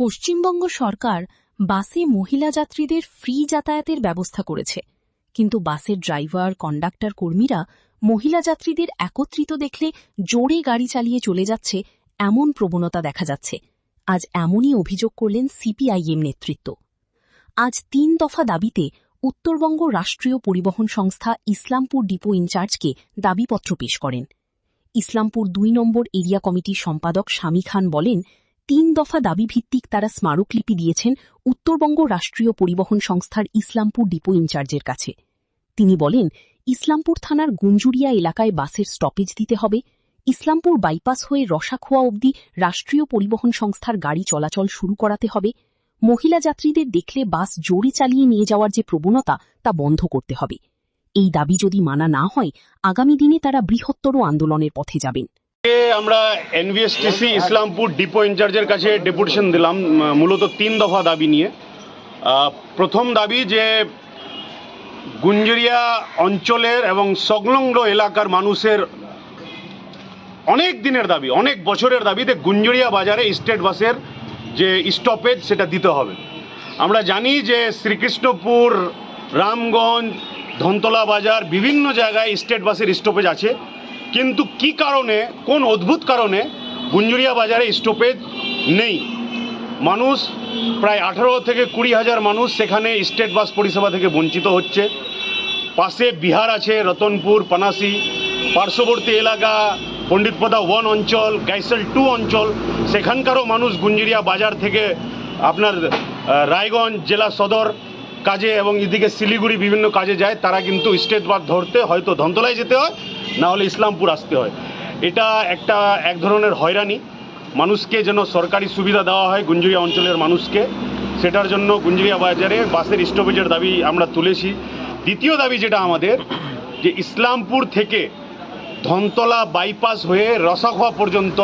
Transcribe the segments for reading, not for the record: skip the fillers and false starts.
পশ্চিমবঙ্গ সরকার বাসে মহিলা যাত্রীদের ফ্রি যাতায়াতের ব্যবস্থা করেছে, কিন্তু বাসের ড্রাইভার, কন্ডাক্টর কর্মীরা মহিলা যাত্রীদের একত্রিত দেখলে জোরে গাড়ি চালিয়ে চলে যাচ্ছে, এমন প্রবণতা দেখা যাচ্ছে। আজ এমনই অভিযোগ করলেন সিপিআইএম নেতৃত্ব। আজ ৩ দফা দাবিতে উত্তরবঙ্গ রাষ্ট্রীয় পরিবহন সংস্থা ইসলামপুর ডিপো ইনচার্জকে দাবিপত্র পেশ করেন। ইসলামপুর ২ নম্বর এরিয়া কমিটির সম্পাদক স্বামী খান বলেন, ৩ দফা দাবি ভিত্তিক তারা স্মারকলিপি দিয়েছেন উত্তরবঙ্গ রাষ্ট্রীয় পরিবহন সংস্থার ইসলামপুর ডিপো ইনচার্জের কাছে। তিনি বলেন, ইসলামপুর থানার গুঞ্জুরিয়া এলাকায় বাসের স্টপেজ দিতে হবে, ইসলামপুর বাইপাস হয়ে রসাখোয়া অবধি রাষ্ট্রীয় পরিবহন সংস্থার গাড়ি চলাচল শুরু করাতে হবে, মহিলা যাত্রীদের দেখলে বাস জোরে চালিয়ে নিয়ে যাওয়ার যে প্রবণতা তা বন্ধ করতে হবে। এই দাবি যদি মানা না হয়, আগামী দিনে তারা বৃহত্তর আন্দোলনের পথে যাবেন। আমরা এনভিএসটিসি ইসলামপুর ডিপো ইনচার্জের কাছে ডেপুটেশন দিলাম মূলত ৩ দফা দাবি নিয়ে। প্রথম দাবি যে গুঞ্জুরিয়া অঞ্চলের এবং সংলগ্ন এলাকার মানুষের অনেক দিনের দাবি, অনেক বছরের দাবি যে গুঞ্জুরিয়া বাজারে স্টেট বাসের যে স্টপেজ সেটা দিতে হবে। আমরা জানি যে শ্রীকৃষ্ণপুর, রামগঞ্জ, ধনতলা বাজার বিভিন্ন জায়গায় স্টেট বাসের স্টপেজ আছে, কিন্তু কি কারণে, কোন অদ্ভুত কারণে গুঞ্জুরিয়া বাজারে স্টপেজ নেই। মানুষ প্রায় 18 থেকে 20 হাজার মানুষ সেখানে স্টেট বাস পরিষেবা থেকে বঞ্চিত হচ্ছে। পাশে বিহার আছে, রতনপুর, পানাসি, পার্শ্ববর্তী এলাকা পণ্ডিতপদা 1 অঞ্চল, গাইসেল 2 অঞ্চল, সেখানকারও মানুষ গুঞ্জুরিয়া বাজার থেকে আপনার রায়গঞ্জ জেলা সদর কাজে এবং এদিকে শিলিগুড়ি বিভিন্ন কাজে যায়। তারা কিন্তু স্টেট বাস ধরতে হয়তো ধনতলায় যেতে হয়, না হলে ইসলামপুর আসতে হয়। এটা এক ধরনের হয়রানি। মানুষকে যেন সরকারি সুবিধা দেওয়া হয় গুঞ্জুরিয়া অঞ্চলের মানুষকে, সেটার জন্য গুঞ্জুরিয়া বাজারে বাসের স্টপেজের দাবি আমরা তুলেছি। দ্বিতীয় দাবি যেটা আমাদের, যে ইসলামপুর থেকে ধনতলা বাইপাস হয়ে রসাখোয়া পর্যন্ত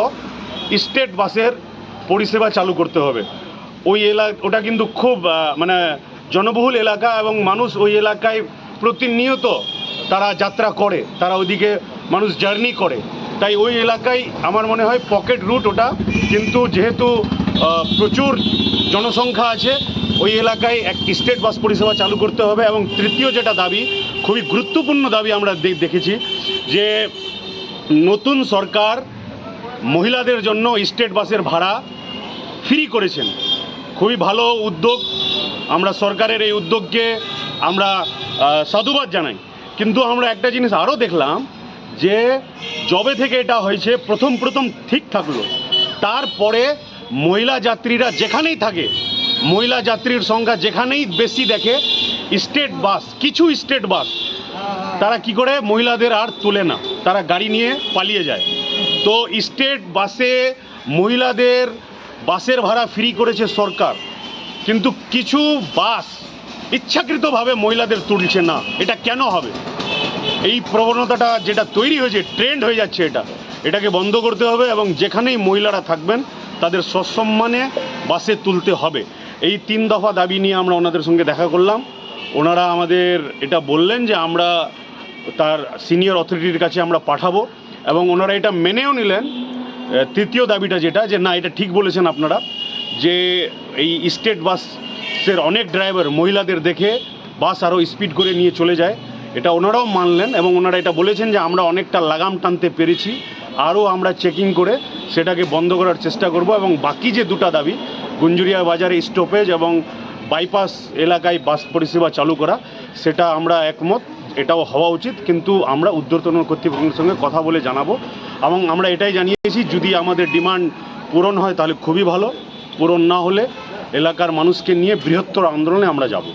স্টেট বাসের পরিষেবা চালু করতে হবে। ওটা কিন্তু খুব জনবহুল এলাকা এবং মানুষ ওই এলাকায় প্রতিনিয়ত তারা যাত্রা করে, তারা ওইদিকে মানুষ জার্নি করে। তাই ওই এলাকায় আমার মনে হয় পকেট রুট ওটা, কিন্তু যেহেতু প্রচুর জনসংখ্যা আছে ওই এলাকায় এক স্টেট বাস পরিষেবা চালু করতে হবে। এবং তৃতীয় যেটা দাবি, খুবই গুরুত্বপূর্ণ দাবি আমরা দেখেছি, যে নতুন সরকার মহিলাদের জন্য স্টেট বাসের ভাড়া ফ্রি করেছেন। খুবই ভালো উদ্যোগ, আমরা সরকারের এই উদ্যোগকে আমরা সাধুবাদ জানাই। কিন্তু আমরা একটা জিনিস আরও দেখলাম, যে যবে থেকে এটা হয়েছে প্রথম ঠিক থাকলো, তারপরে মহিলা যাত্রীরা যেখানেই থাকে, মহিলা যাত্রীর সংখ্যা যেখানেই বেশি দেখে, কিছু স্টেট বাস তারা কি করে মহিলাদের আর তোলে না, তারা গাড়ি নিয়ে পালিয়ে যায়। তো স্টেট বাসে মহিলাদের বাসের ভাড়া ফ্রি করেছে সরকার, কিন্তু কিছু বাস ইচ্ছাকৃতভাবে মহিলাদের তুলছে না। এটা কেন হবে? এই প্রবণতাটা যেটা তৈরি হয়েছে, ট্রেন্ড হয়ে যাচ্ছে, এটাকে বন্ধ করতে হবে এবং যেখানেই মহিলারা থাকবেন তাদের সসম্মানে বাসে তুলতে হবে। এই 3 দফা দাবি নিয়ে আমরা ওনাদের সঙ্গে দেখা করলাম। ওনারা আমাদের এটা বললেন যে আমরা তার সিনিয়র অথরিটির কাছে আমরা পাঠাবো, এবং ওনারা এটা মেনেও নিলেন। তৃতীয় দাবিটা যেটা, যে না, এটা ঠিক বলেছেন আপনারা, যে এই স্টেট বাসের অনেক ড্রাইভার মহিলাদের দেখে বাস আরও স্পিড করে নিয়ে চলে যায়, এটা ওনারাও মানলেন। এবং ওনারা এটা বলেছেন যে আমরা অনেকটা লাগাম টানতে পেরেছি, আরও আমরা চেকিং করে সেটাকে বন্ধ করার চেষ্টা করব। এবং বাকি যে 2টা দাবি, গুঞ্জুরিয়া বাজারে স্টপেজ এবং বাইপাস এলাকায় বাস পরিষেবা চালু করা, সেটা আমরা একমত, এটাও হওয়া উচিত। কিন্তু আমরা ঊর্ধ্বতন কর্তৃপক্ষের সঙ্গে কথা বলে জানাবো, এবং আমরা এটাই জানিয়েছি যদি আমাদের ডিমান্ড পূরণ হয় তাহলে খুবই ভালো, পূরণ না হলে এলাকার মানুষকে নিয়ে বৃহত্তর আন্দোলনে আমরা যাব।